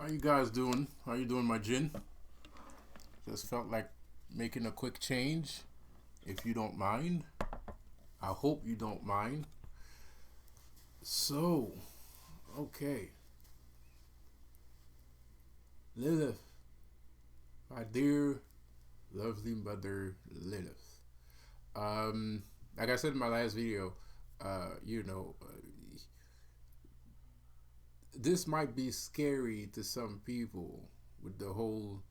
How you guys doing? How you doing, my gin? Just felt like making a quick change, if you don't mind. I hope you don't mind. So, okay, Lilith, my dear, lovely mother Lilith. Like I said in my last video, uh, you know, uh, this might be scary to some people. With the whole,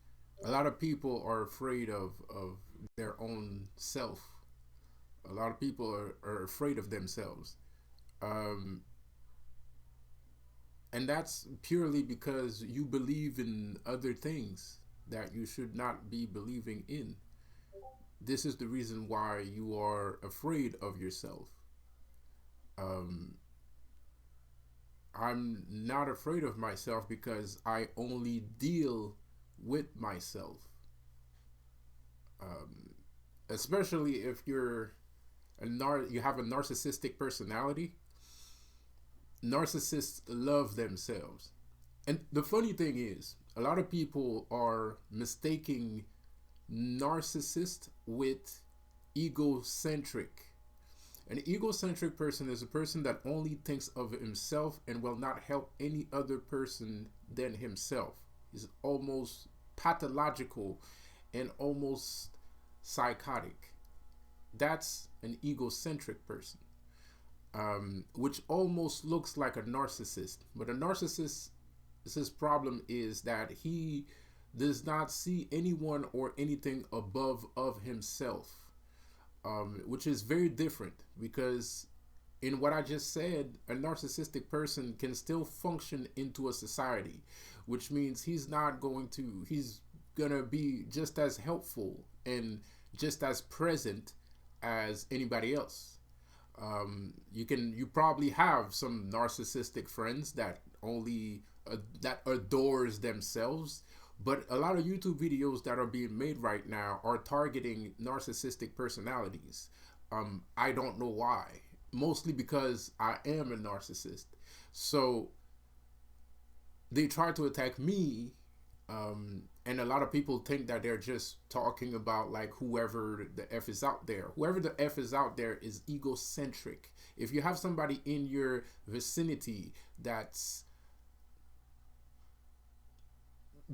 a lot of people are afraid of their own self. A lot of people are afraid of themselves. Um, and that's purely because you believe in other things that you should not be believing in. This is the reason why you are afraid of yourself. Um, I'm not afraid of myself because I only deal with myself. Um, Especially if you have a narcissistic personality. Narcissists love themselves. And the funny thing is, a lot of people are mistaking narcissist with egocentric. An egocentric person is a person that only thinks of himself and will not help any other person than himself. He's almost pathological and almost psychotic. That's an egocentric person, which almost looks like a narcissist. But a narcissist, his problem is that he does not see anyone or anything above of himself, which is very different because in what I just said, a narcissistic person can still function into a society, which means he's gonna be just as helpful and just as present as anybody else. You probably have some narcissistic friends that adores themselves, but a lot of YouTube videos that are being made right now are targeting narcissistic personalities. I don't know why. Mostly because I am a narcissist. So they try to attack me, and a lot of people think that they're just talking about like whoever the F is out there. Whoever the F is out there is egocentric. If you have somebody in your vicinity that's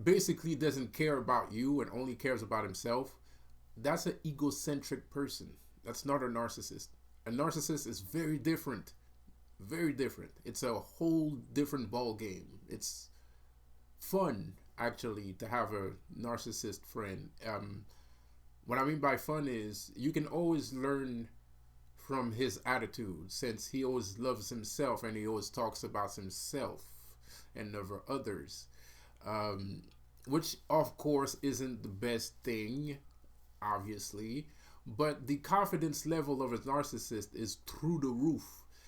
basically doesn't care about you and only cares about himself, that's an egocentric person. That's not a narcissist. A narcissist is very different. Very different. It's a whole different ball game. It's fun actually to have a narcissist friend. What I mean by fun is you can always learn from his attitude since he always loves himself and he always talks about himself and never others. Um, which of course isn't the best thing, obviously, but the confidence level of a narcissist is through the roof.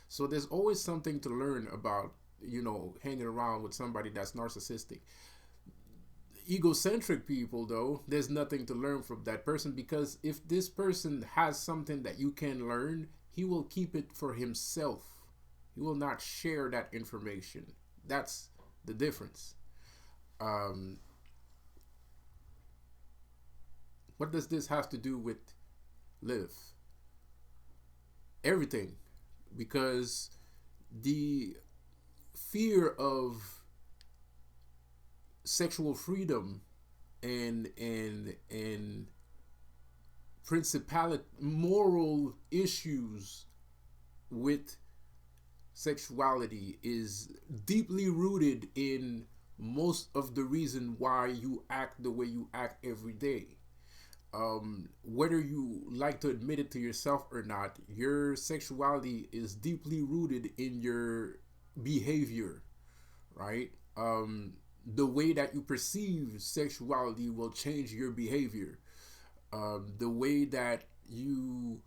So there's always something to learn about, hanging around with somebody that's narcissistic. Egocentric people, though, there's nothing to learn from that person because if this person has something that you can learn, he will keep it for himself. He will not share that information. That's the difference. Um, what does this have to do with live? Everything. Because the fear of sexual freedom and principality moral issues with sexuality is deeply rooted in most of the reason why you act the way you act every day. Whether you like to admit it to yourself or not, your sexuality is deeply rooted in your behavior, right? The way that you perceive sexuality will change your behavior. The way that you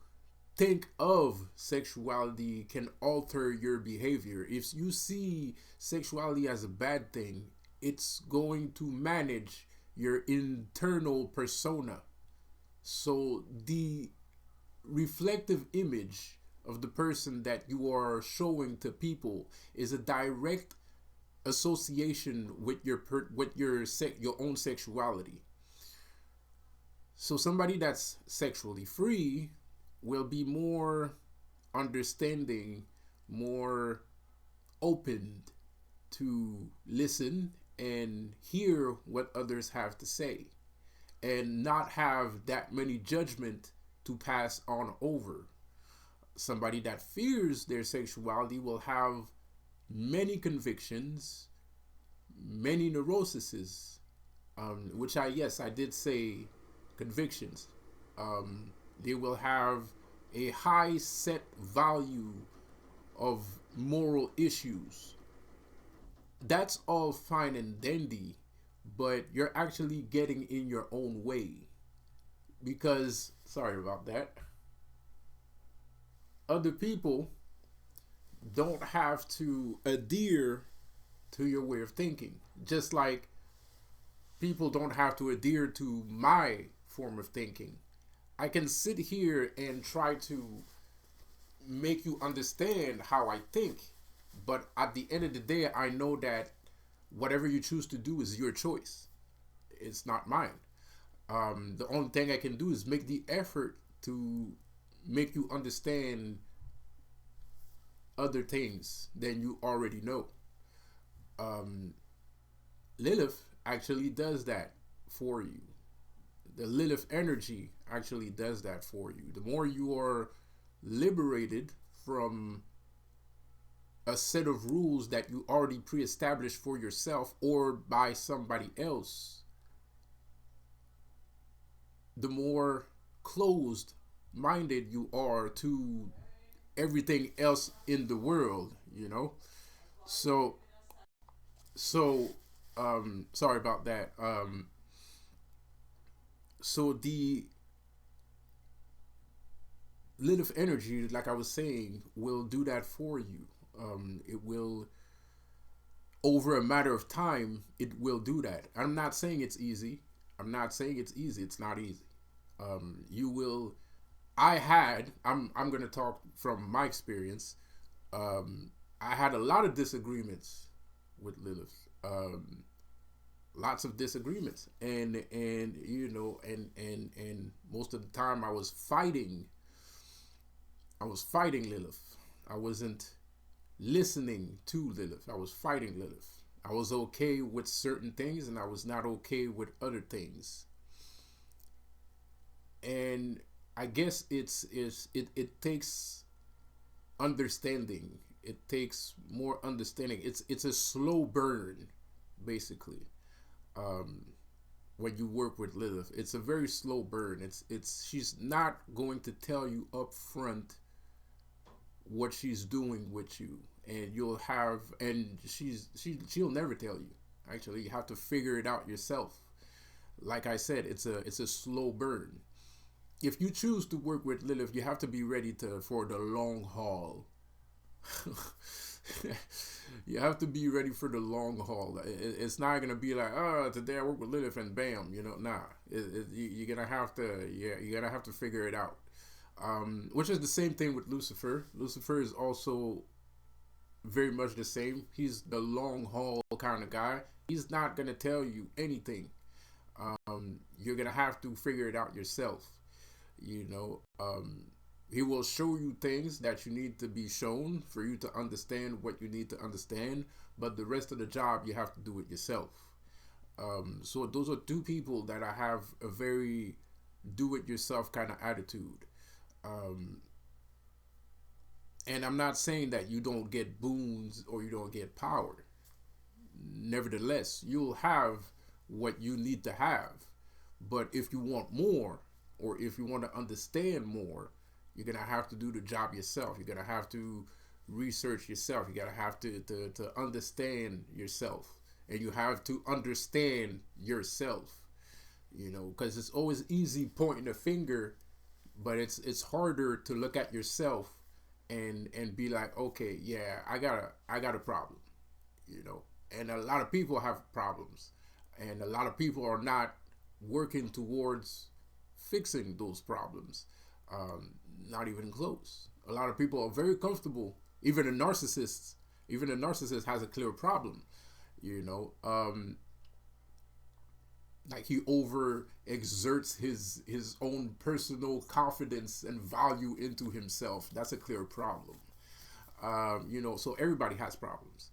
think of sexuality can alter your behavior. If you see sexuality as a bad thing, it's going to manage your internal persona. So the reflective image of the person that you are showing to people is a direct association with your own sexuality. So somebody that's sexually free will be more understanding, more open to listen and hear what others have to say, and not have that many judgment to pass on over. Somebody that fears their sexuality will have many convictions, many neuroses, which I did say convictions. They will have a high set value of moral issues. That's all fine and dandy, but you're actually getting in your own way because, sorry about that, other people don't have to adhere to your way of thinking. Just like people don't have to adhere to my form of thinking. I can sit here and try to make you understand how I think, but at the end of the day, I know that whatever you choose to do is your choice. It's not mine. The only thing I can do is make the effort to make you understand other things than you already know. Um, Lilith actually does that for you. The Lilith energy actually does that for you. The more you are liberated from a set of rules that you already pre-established for yourself or by somebody else, the more closed minded you are to everything else in the world, you know? So, sorry about that. So the Lilith energy, like I was saying, will do that for you. It will, over a matter of time, it will do that. I'm not saying it's easy. I'm not saying it's easy. It's not easy. You will. I'm gonna talk from my experience. I had a lot of disagreements with Lilith. Lots of disagreements, and you know, and most of the time I was fighting. I was fighting Lilith. I wasn't listening to Lilith. I was fighting Lilith. I was okay with certain things, and I was not okay with other things. And I guess it takes understanding. It takes more understanding. It's a slow burn, basically. Um, when you work with Lilith, it's a very slow burn. It's she's not going to tell you up front what she's doing with you, and you'll have, and she'll never tell you. Actually, you have to figure it out yourself. Like I said, it's a slow burn. If you choose to work with Lilith, you have to be ready to for the long haul. You have to be ready for the long haul. It's not gonna be like, oh, today I work with Lilith and bam, you know, nah. You're gonna have to, yeah, you're gonna have to figure it out. Which is the same thing with Lucifer. Lucifer is also very much the same. He's the long haul kind of guy. He's not gonna tell you anything. You're gonna have to figure it out yourself. You know, he will show you things that you need to be shown for you to understand what you need to understand, but the rest of the job you have to do it yourself. So those are two people that I have a very do-it-yourself kind of attitude. And I'm not saying that you don't get boons or you don't get power. Nevertheless, you'll have what you need to have. But if you want more, or if you want to understand more, you're gonna have to do the job yourself. You're gonna have to research yourself. You gotta have to understand yourself, and you have to understand yourself. You know, because it's always easy pointing a finger, but it's harder to look at yourself and be like, okay, yeah, I got a problem. You know, and a lot of people have problems, and a lot of people are not working towards fixing those problems. Not even close. A lot of people are very comfortable. Even a narcissist has a clear problem. You know, like he over exerts his own personal confidence and value into himself. That's a clear problem. You know, so everybody has problems.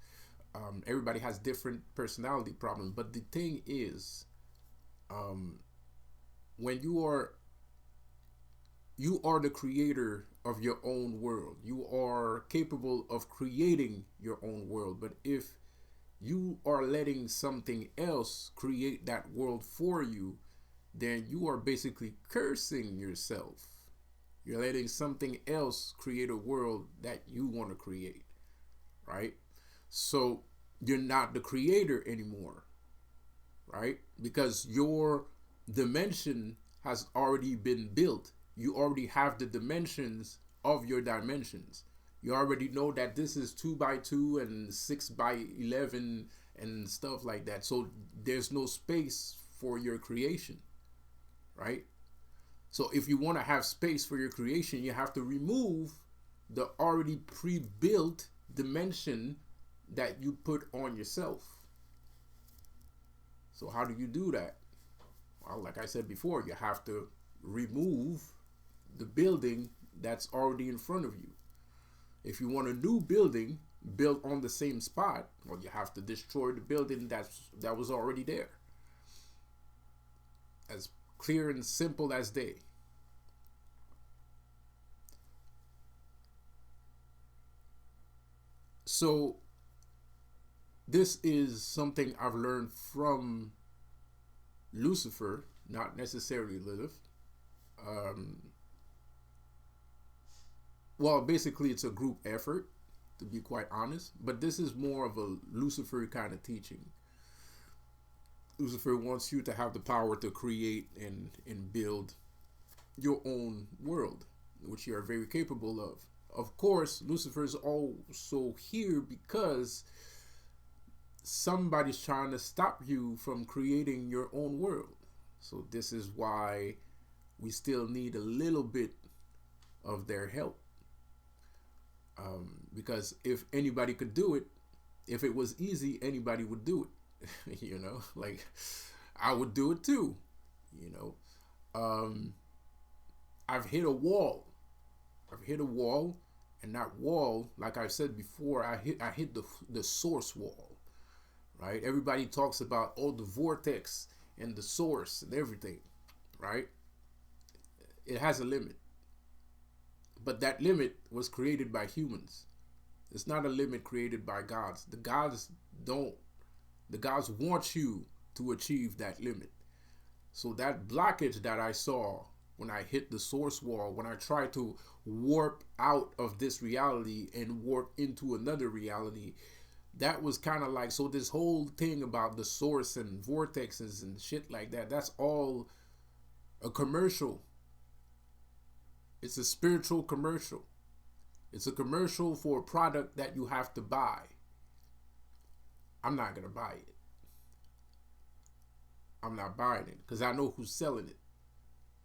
Everybody has different personality problems. But the thing is, um, when you are the creator of your own world. You are capable of creating your own world. But if you are letting something else create that world for you, then you are basically cursing yourself. You're letting something else create a world that you want to create, right? So you're not the creator anymore, right? Because your dimension has already been built. You already have the dimensions of your dimensions. You already know that this is 2 by 2 and 6 by 11 and stuff like that. So there's no space for your creation, right? So if you want to have space for your creation, you have to remove the already pre-built dimension that you put on yourself. So how do you do that? Well, like I said before, you have to remove the building that's already in front of you. If you want a new building built on the same spot, well, you have to destroy the building that was already there. As clear and simple as day. So this is something I've learned from Lucifer, not necessarily Lilith. Well, basically it's a group effort, to be quite honest, but this is more of a Lucifer kind of teaching. Lucifer wants you to have the power to create and build your own world, which you are very capable of. Of course, Lucifer is also here because somebody's trying to stop you from creating your own world. So this is why we still need a little bit of their help. Because if anybody could do it, if it was easy, anybody would do it. You know, like I would do it too. You know, I've hit a wall. I've hit a wall, and that wall, like I said before, I hit the source wall. Right? Everybody talks about the vortex and the source and everything. Right? It has a limit. But that limit was created by humans. It's not a limit created by gods. The gods want you to achieve that limit. So that blockage that I saw when I hit the source wall, when I tried to warp out of this reality and warp into another reality, that was kind of like, so this whole thing about the source and vortexes and shit like that, that's all a commercial. It's a spiritual commercial. It's a commercial for a product that you have to buy. I'm not going to buy it. I'm not buying it because I know who's selling it.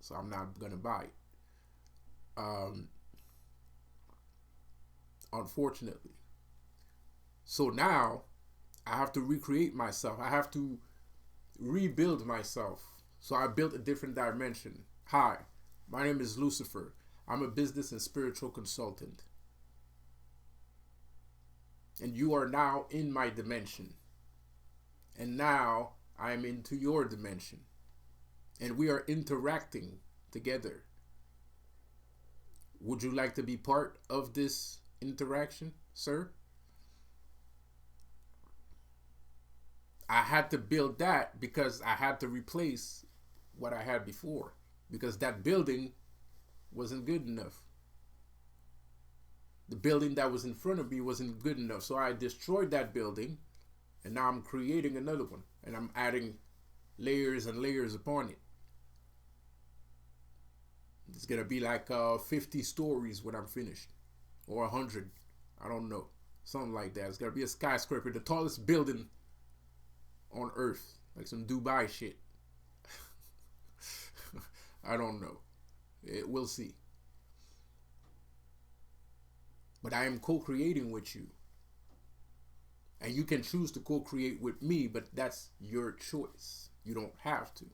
So I'm not going to buy it. Unfortunately. So now I have to recreate myself. I have to rebuild myself. So I built a different dimension. Hi, my name is Lucifer. I'm a business and spiritual consultant. And you are now in my dimension. And now I am into your dimension. And we are interacting together. Would you like to be part of this interaction, sir? I had to build that because I had to replace what I had before. Because that building wasn't good enough. The building that was in front of me wasn't good enough. So I destroyed that building and now I'm creating another one and I'm adding layers and layers upon it. It's going to be like 50 stories when I'm finished, or 100. I don't know. Something like that. It's going to be a skyscraper, the tallest building on earth, like some Dubai shit. I don't know. We'll see. But I am co-creating with you. And you can choose to co-create with me, but that's your choice. You don't have to.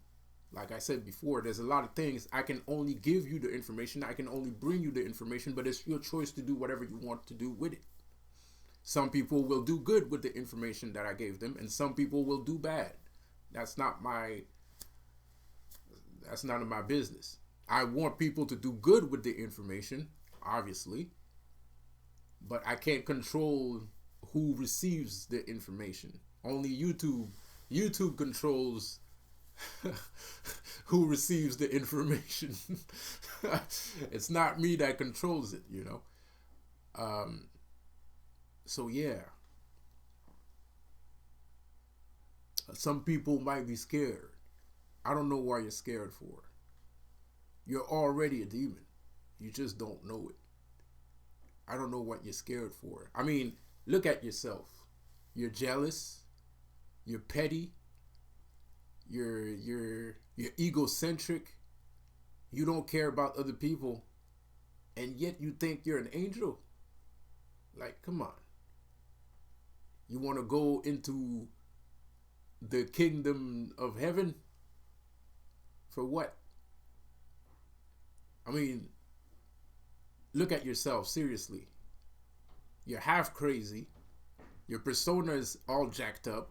Like I said before, there's a lot of things. I can only give you the information. I can only bring you the information, but it's your choice to do whatever you want to do with it. Some people will do good with the information that I gave them, and some people will do bad. That's not my that's none of my business. I want people to do good with the information, obviously, but I can't control who receives the information. Only YouTube controls who receives the information. It's not me that controls it, you know. So yeah, some people might be scared. I don't know why you're scared for. You're already a demon. You just don't know it. I don't know what you're scared for. I mean, look at yourself. You're jealous. You're petty. You're egocentric. You don't care about other people, and yet you think you're an angel. Like, come on. You want to go into the kingdom of heaven? For what? I mean, look at yourself, seriously. You're half crazy. Your persona is all jacked up.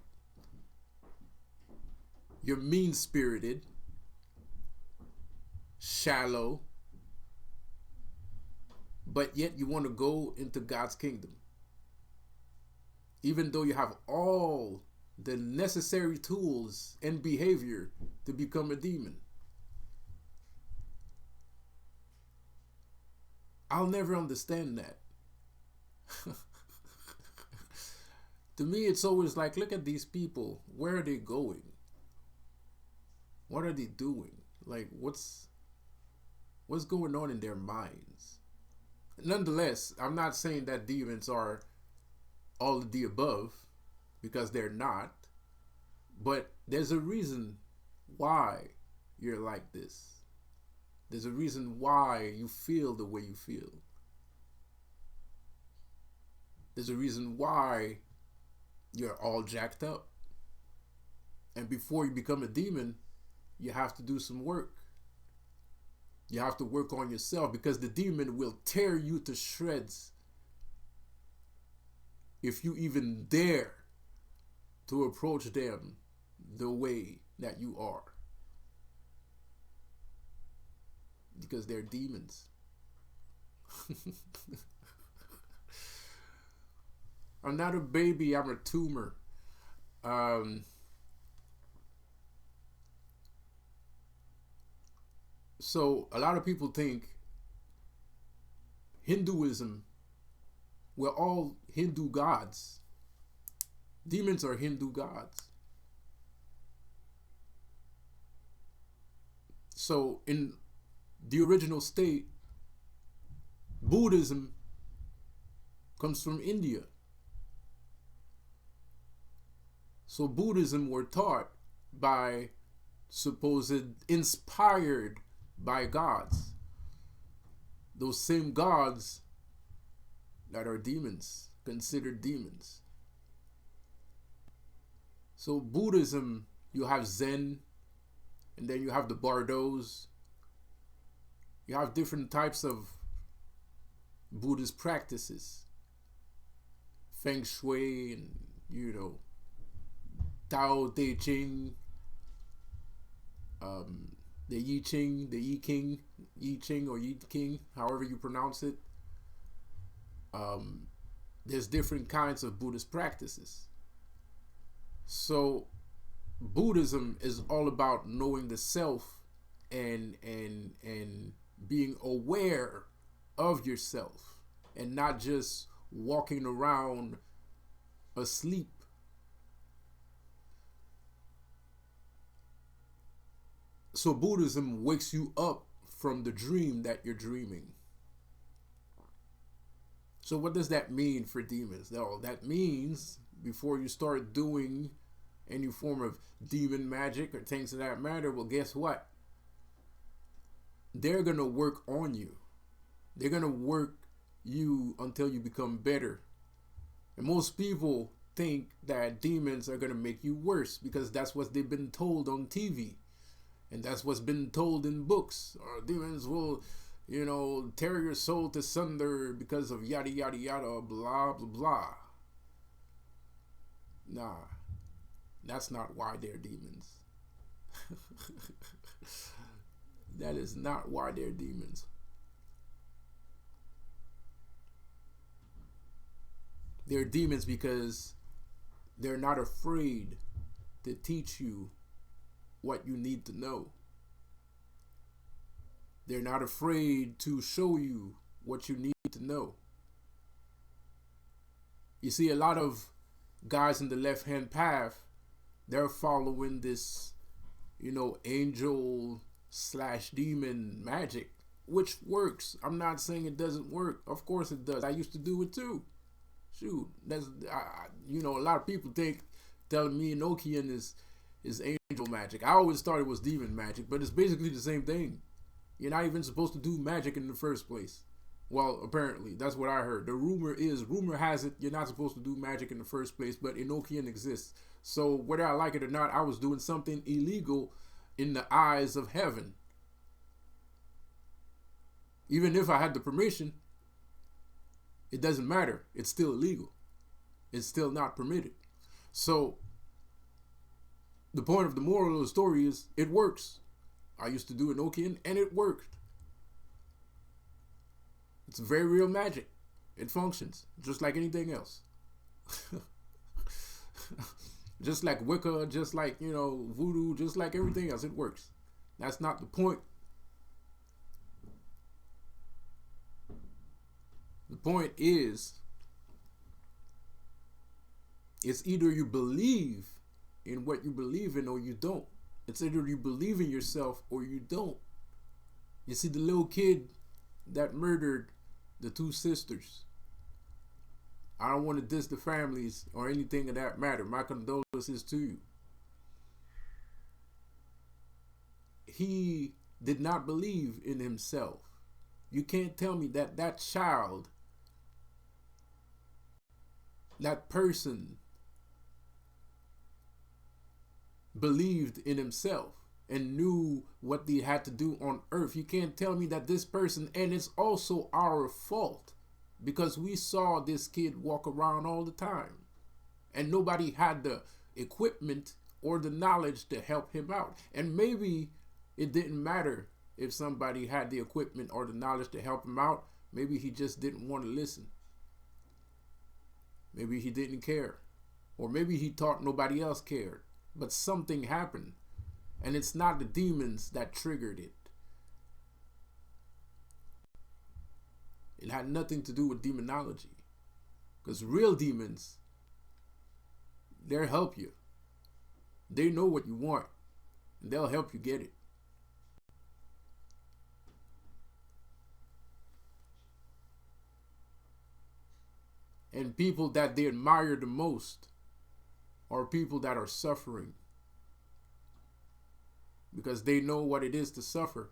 You're mean-spirited, shallow, but yet you want to go into God's kingdom. Even though you have all the necessary tools and behavior to become a demon. I'll never understand that. To me, it's always like, look at these people. Where are they going? What are they doing? Like, what's going on in their minds? Nonetheless, I'm not saying that demons are all of the above, because they're not. But there's a reason why you're like this. There's a reason why you feel the way you feel. There's a reason why you're all jacked up. And before you become a demon, you have to do some work. You have to work on yourself, because the demon will tear you to shreds if you even dare to approach them the way that you are. Because they're demons. I'm not a baby, I'm a tumor. So a lot of people think Hinduism, we're all Hindu gods. Demons are Hindu gods. So in the original state, Buddhism comes from India. So Buddhism were taught by supposed inspired by gods. Those same gods that are demons, considered demons. So Buddhism, you have Zen, and then you have the Bardos. You have different types of Buddhist practices. Feng Shui and, you know, Tao Te Ching, the Yi Ching, the Yi King, Yi Ching or Yi King, however you pronounce it. There's different kinds of Buddhist practices. So Buddhism is all about knowing the self and being aware of yourself and not just walking around asleep. So Buddhism wakes you up from the dream that you're dreaming. So what does that mean for demons? No, that means before you start doing any form of demon magic or things of that matter, well, guess what? They're going to work on you. They're going to work you until you become better. And most people think that demons are going to make you worse because that's what they've been told on TV. And that's what's been told in books. Or demons will, tear your soul to sunder because of yada, yada, yada, blah, blah, blah. Nah, that's not why they're demons. That is not why they're demons. They're demons because they're not afraid to teach you what you need to know. They're not afraid to show you what you need to know. You see, a lot of guys in the left-hand path, they're following this, angel / demon magic, which works. I'm not saying it doesn't work. Of course it does. I used to do it too. Shoot, a lot of people think telling me Enochian is angel magic. I always thought it was demon magic, but it's basically the same thing. You're not even supposed to do magic in the first place. Well, apparently, that's what I heard. The rumor has it, you're not supposed to do magic in the first place, but Enochian exists. So whether I like it or not, I was doing something illegal in the eyes of heaven. Even if I had the permission, it doesn't matter. It's still illegal. It's still not permitted. So the point of the moral of the story is it works. I used to do Enochian and it worked. It's very real magic. It functions just like anything else. Just like Wicca, just like, voodoo, just like everything else, it works. That's not the point. The point is, it's either you believe in what you believe in or you don't. It's either you believe in yourself or you don't. You see, the little kid that murdered the 2 sisters, I don't want to diss the families or anything of that matter. My condolences to you. He did not believe in himself. You can't tell me that that child, that person, believed in himself and knew what they had to do on earth. You can't tell me that this person, and it's also our fault because we saw this kid walk around all the time and nobody had the equipment or the knowledge to help him out. And maybe it didn't matter if somebody had the equipment or the knowledge to help him out. Maybe he just didn't want to listen. Maybe he didn't care. Or maybe he thought nobody else cared. But something happened. And it's not the demons that triggered it. It had nothing to do with demonology. Because real demons, they'll help you. They know what you want. And they'll help you get it. And people that they admire the most are people that are suffering. Because they know what it is to suffer.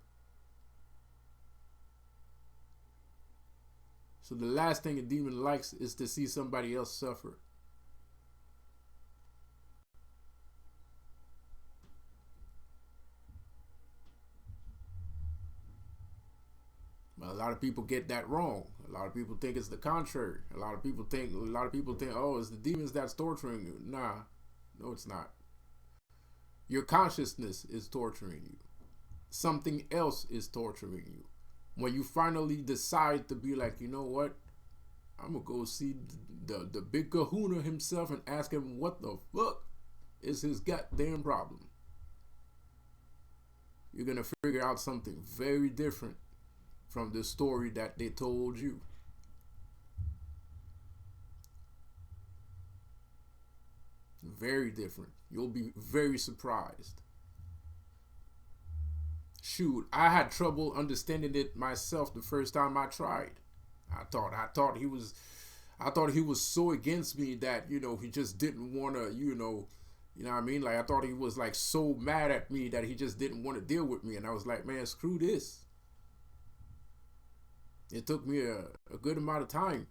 So the last thing a demon likes is to see somebody else suffer. But a lot of people get that wrong. A lot of people think it's the contrary. A lot of people think, oh, it's the demons that's torturing you. Nah, no, it's not. Your consciousness is torturing you. Something else is torturing you. When you finally decide to be like, you know what? I'm going to go see the big kahuna himself and ask him what the fuck is his goddamn problem. You're going to figure out something very different from the story that they told you. Very different. You'll be very surprised. Shoot, I had trouble understanding it myself the first time I tried. I thought he was so against me that, he just didn't want to, you know what I mean? Like, I thought he was like so mad at me that he just didn't want to deal with me. And I was like, man, screw this. It took me a good amount of time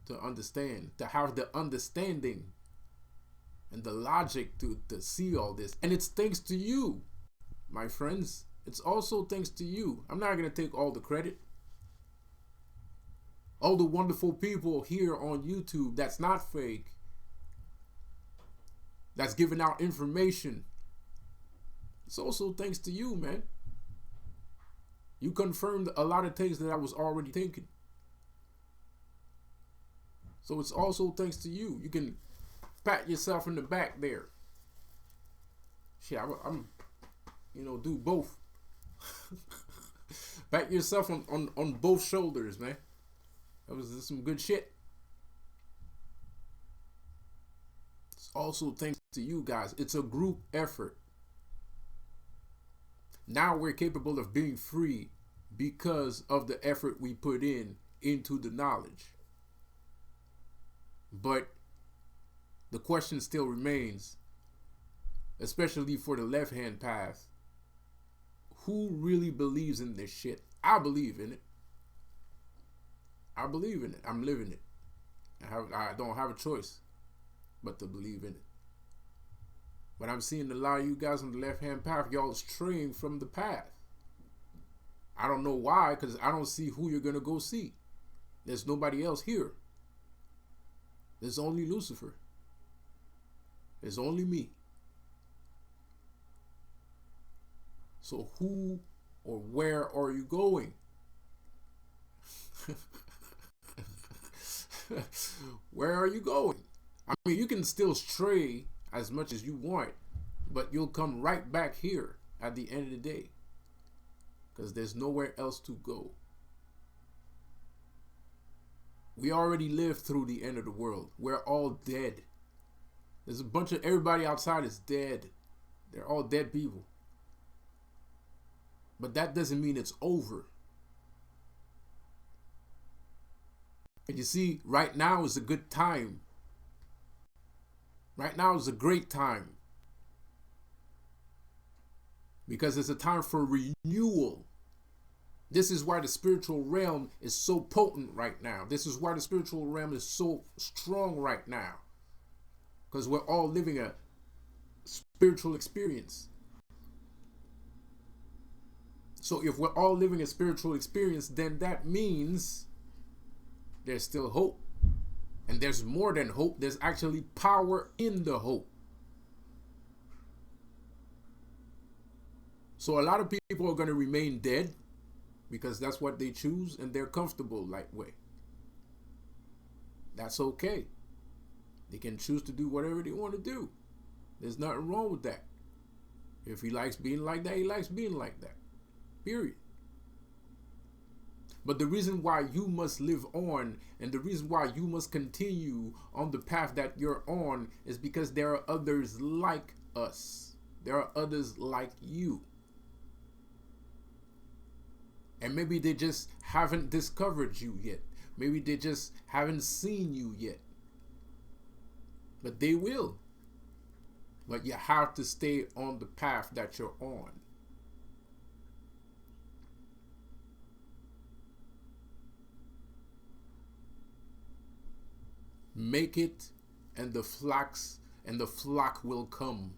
to understand, to have the understanding and the logic to see all this. And it's thanks to you, my friends. It's also thanks to you. I'm not going to take all the credit. All the wonderful people here on YouTube that's not fake, that's giving out information, it's also thanks to you, man. You confirmed a lot of things that I was already thinking. So it's also thanks to you. You can pat yourself in the back there. Shit, I'm do both. Pat yourself on both shoulders, man. That was some good shit. It's also thanks to you guys. It's a group effort. Now we're capable of being free because of the effort we put into the knowledge. But the question still remains, especially for the left-hand path, who really believes in this shit? I believe in it. I believe in it. I'm living it. I don't have a choice but to believe in it. But I'm seeing a lot of you guys on the left-hand path, y'all straying from the path. I don't know why, because I don't see who you're going to go see. There's nobody else here. There's only Lucifer. There's only me. So who or where are you going? Where are you going? I mean, you can still stray as much as you want, but you'll come right back here at the end of the day, because there's nowhere else to go. We already lived through the end of the world. We're all dead. There's a bunch of everybody outside is dead. They're all dead people. But that doesn't mean it's over. And you see, right now is a good time. Right now is a great time. Because it's a time for renewal. This is why the spiritual realm is so potent right now. This is why the spiritual realm is so strong right now. Because we're all living a spiritual experience. So if we're all living a spiritual experience, then that means there's still hope. And there's more than hope. There's actually power in the hope. So a lot of people are going to remain dead because that's what they choose and they're comfortable that way. That's okay. They can choose to do whatever they want to do. There's nothing wrong with that. If he likes being like that, he likes being like that. Period. But the reason why you must live on and the reason why you must continue on the path that you're on is because there are others like us. There are others like you. And maybe they just haven't discovered you yet. Maybe they just haven't seen you yet. But they will. But you have to stay on the path that you're on. Make it, and the flock will come.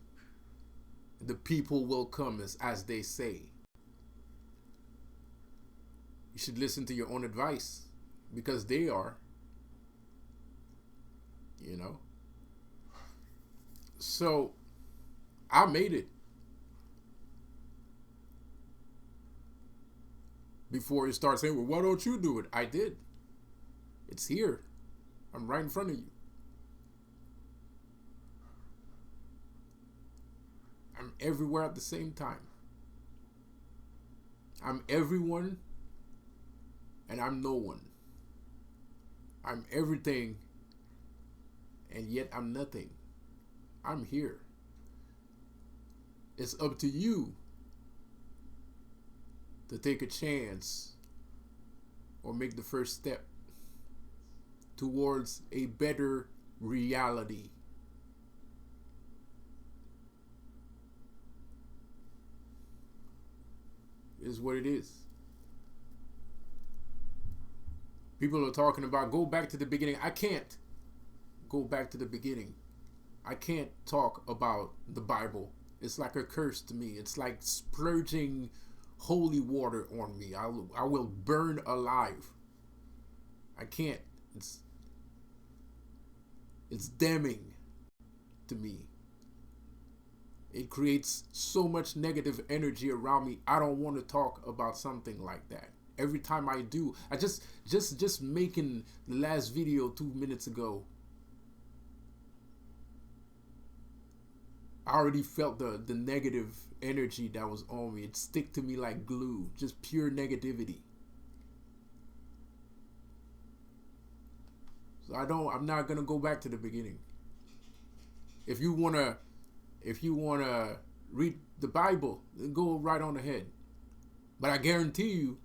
The people will come, as they say. You should listen to your own advice, because they are. You know? So, I made it. Before you start saying, well, why don't you do it? I did. It's here. I'm right in front of you. I'm everywhere at the same time. I'm everyone and I'm no one. I'm everything and yet I'm nothing. I'm here. It's up to you to take a chance or make the first step towards a better reality. It is what it is. People are talking about go back to the beginning. I can't go back to the beginning. I can't talk about the Bible. It's like a curse to me. It's like splurging holy water on me. I will burn alive. I can't. It's damning to me. It creates so much negative energy around me. I don't want to talk about something like that. Every time I do, I just making the last video 2 minutes ago, I already felt the negative energy that was on me. It stick to me like glue, just pure negativity. So I'm not gonna go back to the beginning. If you wanna read the Bible, then go right on ahead. But I guarantee you,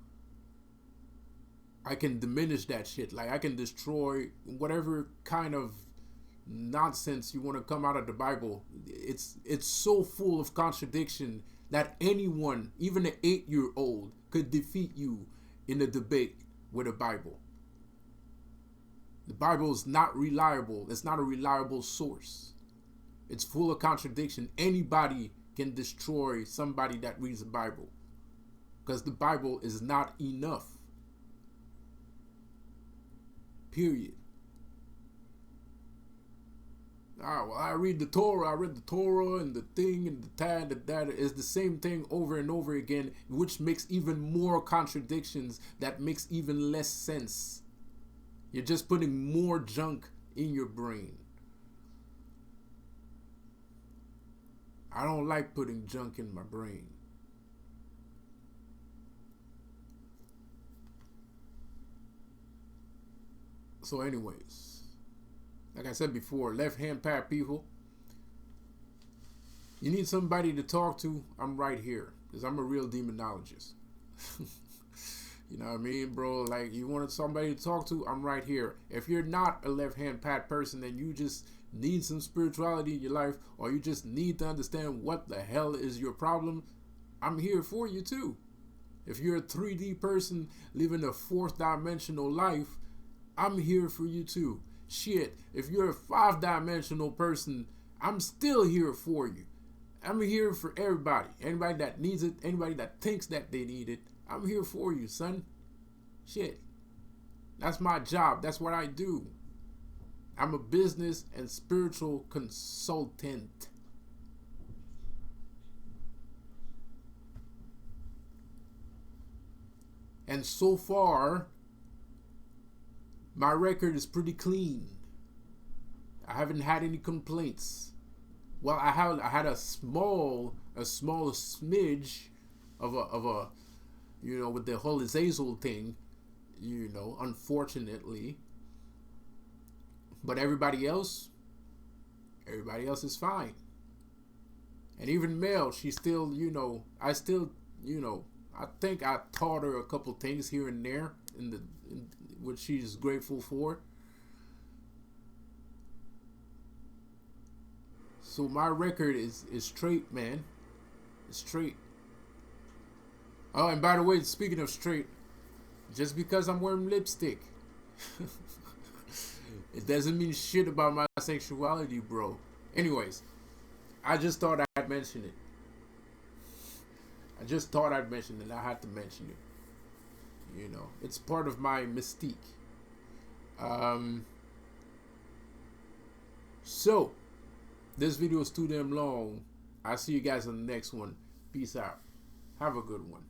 I can diminish that shit. Like I can destroy whatever kind of nonsense you want to come out of the Bible. It's so full of contradiction that anyone, even an 8-year-old, could defeat you in a debate with a Bible. The Bible is not reliable. It's not a reliable source. It's full of contradiction. Anybody can destroy somebody that reads the Bible, because the Bible is not enough. Period. Well, I read the Torah. I read the Torah and the thing and the that is the same thing over and over again, which makes even more contradictions. That makes even less sense. You're just putting more junk in your brain. I don't like putting junk in my brain. So anyways, like I said before, left-hand pad people, you need somebody to talk to, I'm right here, because I'm a real demonologist. You know what I mean, bro? Like, you want somebody to talk to, I'm right here. If you're not a left-hand pad person and you just need some spirituality in your life, or you just need to understand what the hell is your problem, I'm here for you too. If you're a 3D person living a fourth dimensional life, I'm here for you too. Shit, if you're a 5-dimensional person, I'm still here for you. I'm here for everybody. Anybody that needs it, anybody that thinks that they need it, I'm here for you, son. Shit. That's my job. That's what I do. I'm a business and spiritual consultant. And so far, my record is pretty clean. I haven't had any complaints. Well, I had a small smidge of a you know, with the whole Azazel thing, you know, unfortunately. But everybody else is fine. And even Mel, she still, you know, I think I taught her a couple things here and there which she's grateful for. So my record is straight, man. It's straight. Oh, and by the way, speaking of straight, just because I'm wearing lipstick, it doesn't mean shit about my sexuality, bro. Anyways, I just thought I'd mention it. I had to mention it. You know, it's part of my mystique. So, this video is too damn long. I'll see you guys in the next one. Peace out. Have a good one.